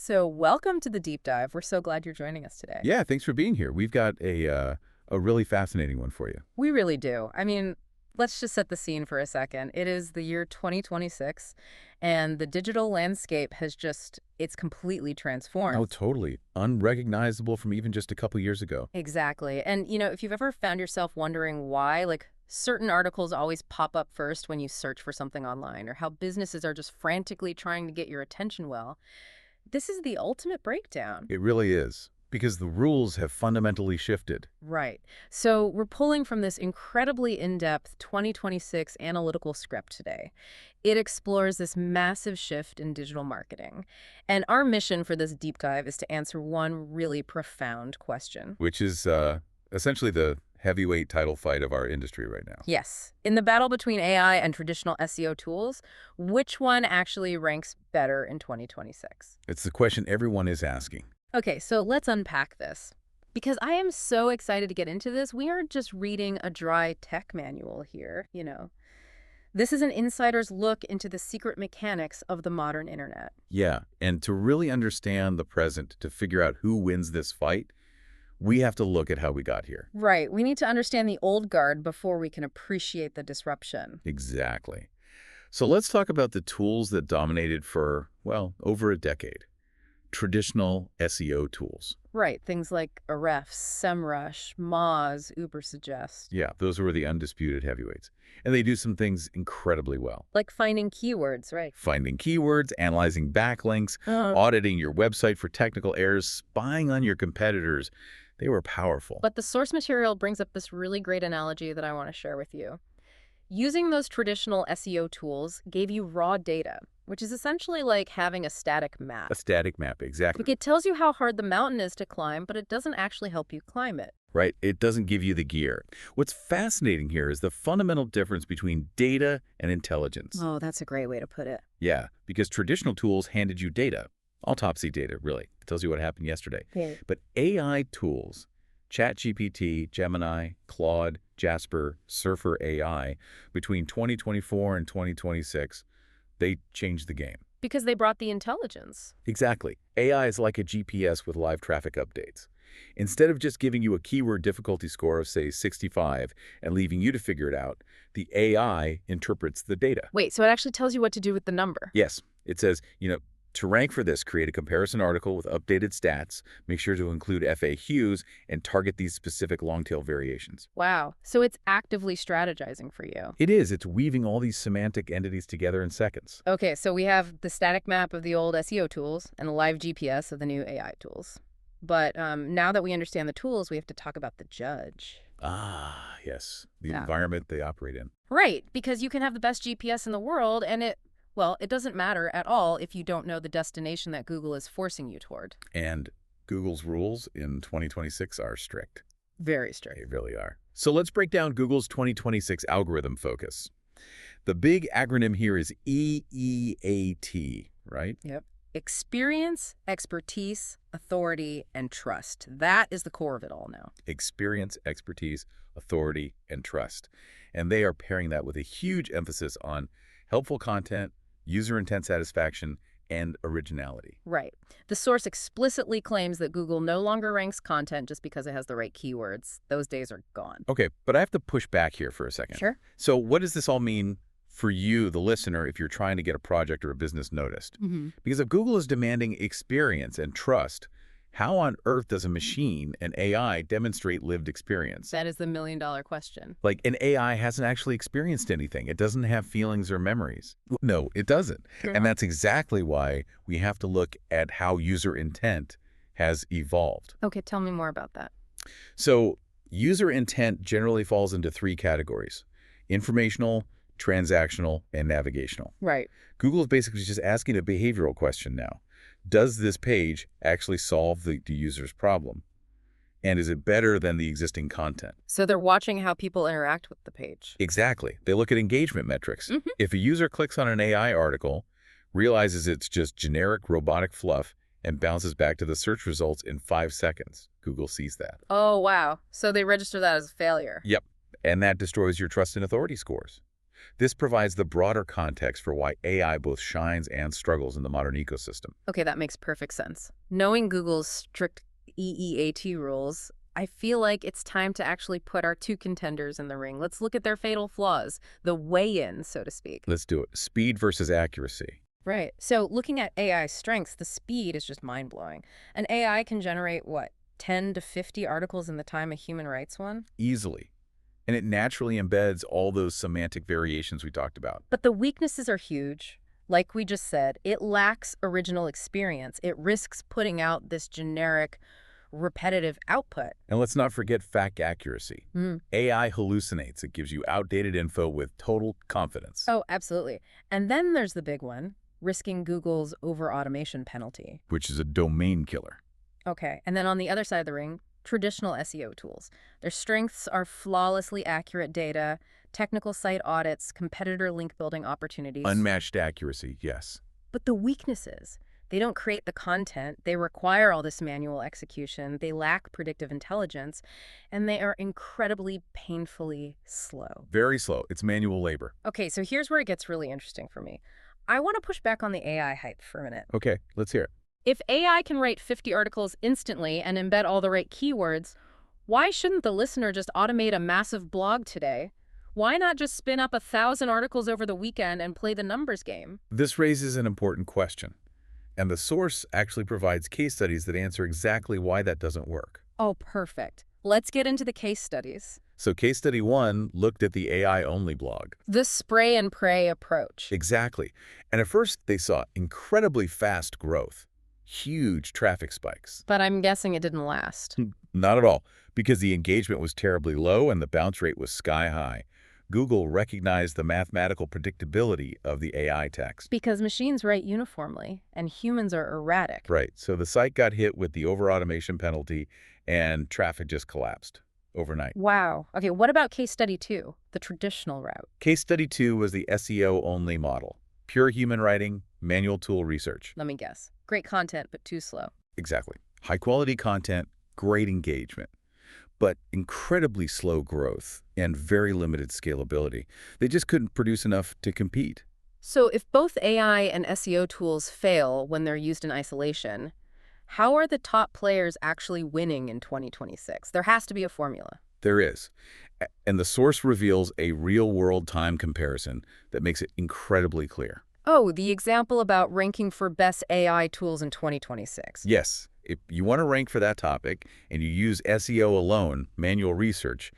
So, welcome to the deep dive. We're so glad you're joining us today. Yeah, thanks for being here. We've got a really fascinating one for you. We really do. Let's just set the scene for a second. It is the year 2026, and the digital landscape it's completely Oh, transformed. totally. Unrecognizable from even just a couple years ago. Exactly. And, if you've ever found yourself wondering why, certain articles always pop up first when you search for something online, or how businesses are just frantically trying to get your attention, well, this is the ultimate breakdown. It really is, because the rules have fundamentally shifted. Right. So we're pulling from this incredibly in-depth 2026 analytical script today. It explores this massive shift in digital marketing. And our mission for this deep dive is to answer one really profound question. Which is essentially the heavyweight title fight of our industry right now. Yes. In the battle between AI and traditional SEO tools, which one actually ranks better in 2026? It's the question everyone is asking. Okay, so let's unpack this. Because I am so excited to get into this. We aren't just reading a dry tech manual here. This is an insider's look into the secret mechanics of the modern internet. Yeah, and to really understand the present, to figure out who wins this fight, we have to look at how we got here. Right. We need to understand the old guard before we can appreciate the disruption. Exactly. So let's talk about the tools that dominated for, well, over a decade. Traditional SEO tools. Right. Things like Ahrefs, SEMrush, Moz, Ubersuggest. Yeah, those were the undisputed heavyweights. And they do some things incredibly well. Like finding keywords, right? Finding keywords, analyzing backlinks, auditing your website for technical errors, spying on your competitors. They were powerful. But the source material brings up this really great analogy that I want to share with you. Using those traditional SEO tools gave you raw data, which is essentially like having a static map. A static map, exactly. It tells you how hard the mountain is to climb, but it doesn't actually help you climb it. Right? It doesn't give you the gear. What's fascinating here is the fundamental difference between data and intelligence. Oh, that's a great way to put it. Yeah, because traditional tools handed you data. Autopsy data, really. It tells you what happened yesterday. Yeah. But AI tools, ChatGPT, Gemini, Claude, Jasper, Surfer AI, between 2024 and 2026, they changed the game. Because they brought the intelligence. Exactly. AI is like a GPS with live traffic updates. Instead of just giving you a keyword difficulty score of, say, 65 and leaving you to figure it out, the AI interprets the data. Wait, so it actually tells you what to do with the number? Yes. It says, to rank for this, create a comparison article with updated stats, make sure to include FAQs, and target these specific long-tail variations. Wow. So it's actively strategizing for you. It is. It's weaving all these semantic entities together in seconds. Okay, so we have the static map of the old SEO tools and the live GPS of the new AI tools. But now that we understand the tools, we have to talk about the judge. Ah, yes. The Yeah. environment they operate in. Right, because you can have the best GPS in the world and it doesn't matter at all if you don't know the destination that Google is forcing you toward. And Google's rules in 2026 are strict. Very strict. They really are. So let's break down Google's 2026 algorithm focus. The big acronym here is EEAT, right? Yep. Experience, expertise, authority, and trust. That is the core of it all now. Experience, expertise, authority, and trust. And they are pairing that with a huge emphasis on helpful content, user intent satisfaction, and originality. Right. The source explicitly claims that Google no longer ranks content just because it has the right keywords. Those days are gone. Okay, but I have to push back here for a second. Sure. So what does this all mean for you, the listener, if you're trying to get a project or a business noticed? Because if Google is demanding experience and trust, how on earth does a machine, an AI, demonstrate lived experience? That is the million-dollar question. Like, an AI hasn't actually experienced anything. It doesn't have feelings or memories. No, it doesn't. And that's exactly why we have to look at how user intent has evolved. Okay, tell me more about that. So user intent generally falls into three categories: informational, transactional, and navigational. Right. Google is basically just asking a behavioral question now. Does this page actually solve the user's problem? And is it better than the existing content? So they're watching how people interact with the page. Exactly. They look at engagement metrics. If a user clicks on an AI article, realizes it's just generic robotic fluff, and bounces back to the search results in 5 seconds, Google sees that. Oh, wow. So they register that as a failure. Yep. And that destroys your trust and authority scores. This provides the broader context for why AI both shines and struggles in the modern ecosystem. Okay, that makes perfect sense. Knowing Google's strict EEAT rules, I feel like it's time to actually put our two contenders in the ring. Let's look at their fatal flaws, the weigh-in, so to speak. Let's do it. Speed versus accuracy. Right. So looking at AI's strengths, the speed is just mind-blowing. An AI can generate, what, 10 to 50 articles in the time a human writes one? Easily. And it naturally embeds all those semantic variations we talked about. But the weaknesses are huge. Like we just said, it lacks original experience. It risks putting out this generic, repetitive output. And let's not forget fact accuracy. Mm. AI hallucinates. It gives you outdated info with total confidence. Oh, absolutely. And then there's the big one, risking Google's over-automation penalty. Which is a domain killer. Okay, and then on the other side of the ring, traditional SEO tools. Their strengths are flawlessly accurate data, technical site audits, competitor link building opportunities. Unmatched accuracy, yes. But the weaknesses, they don't create the content, they require all this manual execution, they lack predictive intelligence, and they are incredibly painfully slow. Very slow. It's manual labor. Okay, so here's where it gets really interesting for me. I want to push back on the AI hype for a minute. Okay, let's hear it. If AI can write 50 articles instantly and embed all the right keywords, why shouldn't the listener just automate a massive blog today? Why not just spin up 1,000 articles over the weekend and play the numbers game? This raises an important question. And the source actually provides case studies that answer exactly why that doesn't work. Oh, perfect. Let's get into the case studies. So case study 1 looked at the AI-only blog. The spray and pray approach. Exactly. And at first, they saw incredibly fast growth. Huge traffic spikes. But I'm guessing it didn't last. Not at all, because the engagement was terribly low and the bounce rate was sky high. Google recognized the mathematical predictability of the AI text. Because machines write uniformly, and humans are erratic. Right, so the site got hit with the over-automation penalty, and traffic just collapsed overnight. Wow. Okay, what about case study 2, the traditional route? Case study 2 was the SEO-only model. Pure human writing, manual tool research. Let me guess. Great content, but too slow. Exactly. High-quality content, great engagement, but incredibly slow growth and very limited scalability. They just couldn't produce enough to compete. So if both AI and SEO tools fail when they're used in isolation, how are the top players actually winning in 2026? There has to be a formula. There is. And the source reveals a real-world time comparison that makes it incredibly clear. Oh, the example about ranking for best AI tools in 2026. Yes. If you want to rank for that topic and you use SEO alone, manual research,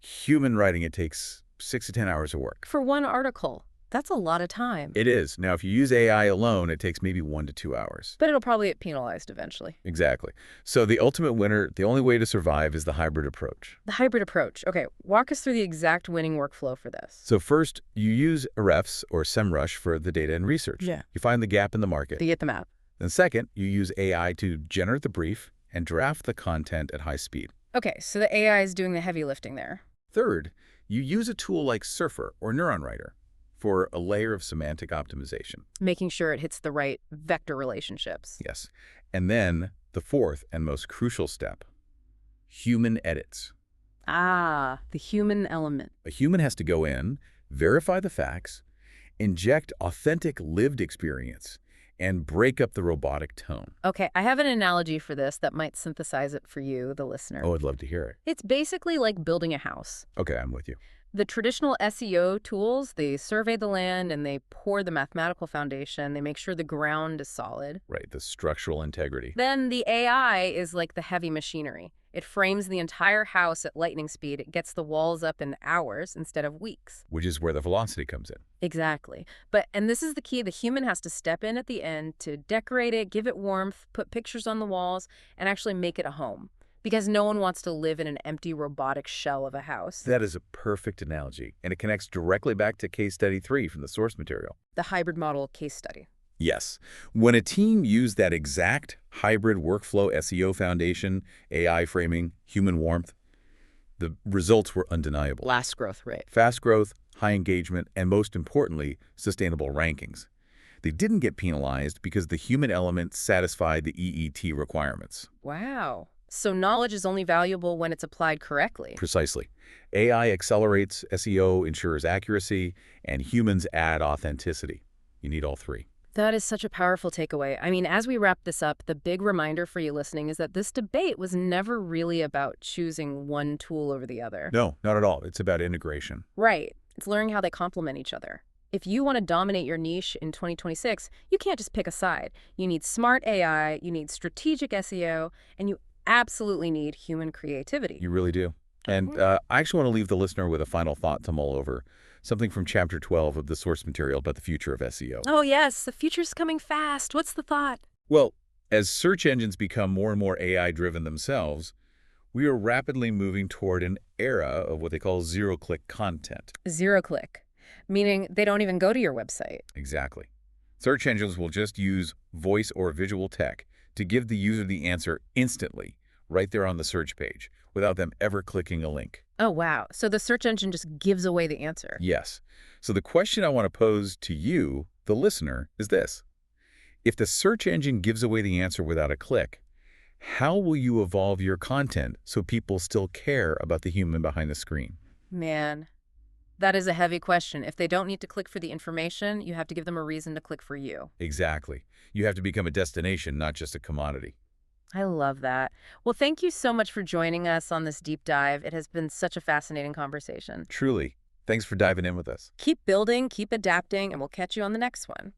human writing, it takes 6 to 10 hours of work. For one article. That's a lot of time. It is. Now, if you use AI alone, it takes maybe 1 to 2 hours. But it'll probably get penalized eventually. Exactly. So the ultimate winner, the only way to survive is the hybrid approach. The hybrid approach. Okay, walk us through the exact winning workflow for this. So first, you use Ahrefs or SEMrush for the data and research. Yeah. You find the gap in the market. To get the map. Then second, you use AI to generate the brief and draft the content at high speed. Okay, so the AI is doing the heavy lifting there. Third, you use a tool like Surfer or Neuron Writer for a layer of semantic optimization. Making sure it hits the right vector relationships. Yes. And then the fourth and most crucial step, human edits. Ah, the human element. A human has to go in, verify the facts, inject authentic lived experience, and break up the robotic tone. Okay, I have an analogy for this that might synthesize it for you, the listener. Oh, I'd love to hear it. It's basically like building a house. Okay, I'm with you. The traditional SEO tools, they survey the land and they pour the mathematical foundation. They make sure the ground is solid. Right, the structural integrity. Then the AI is like the heavy machinery. It frames the entire house at lightning speed. It gets the walls up in hours instead of weeks. Which is where the velocity comes in. Exactly. And this is the key, the human has to step in at the end to decorate it, give it warmth, put pictures on the walls, and actually make it a home. Because no one wants to live in an empty robotic shell of a house. That is a perfect analogy, and it connects directly back to case study 3 from the source material. The hybrid model case study. Yes. When a team used that exact hybrid workflow SEO foundation, AI framing, human warmth, the results were undeniable. Last growth rate. Fast growth, high engagement, and most importantly, sustainable rankings. They didn't get penalized because the human element satisfied the EET requirements. Wow. So knowledge is only valuable when it's applied correctly. Precisely. AI accelerates, SEO ensures accuracy, and humans add authenticity. You need all three. That is such a powerful takeaway. I mean, as we wrap this up, the big reminder for you listening is that this debate was never really about choosing one tool over the other. No, not at all. It's about integration. Right. It's learning how they complement each other. If you want to dominate your niche in 2026, you can't just pick a side. You need smart AI, you need strategic SEO, and you absolutely need human creativity. You really do. And I actually want to leave the listener with a final thought to mull over. Something from Chapter 12 of the source material about the future of SEO. Oh, yes, the future's coming fast. What's the thought? Well, as search engines become more and more AI-driven themselves, we are rapidly moving toward an era of what they call zero-click content. Zero click, meaning they don't even go to your website. Exactly. Search engines will just use voice or visual tech to give the user the answer instantly, right there on the search page, without them ever clicking a link. Oh, wow. So the search engine just gives away the answer. Yes. So the question I want to pose to you, the listener, is this. If the search engine gives away the answer without a click, how will you evolve your content so people still care about the human behind the screen? Man, that is a heavy question. If they don't need to click for the information, you have to give them a reason to click for you. Exactly. You have to become a destination, not just a commodity. I love that. Well, thank you so much for joining us on this deep dive. It has been such a fascinating conversation. Truly. Thanks for diving in with us. Keep building, keep adapting, and we'll catch you on the next one.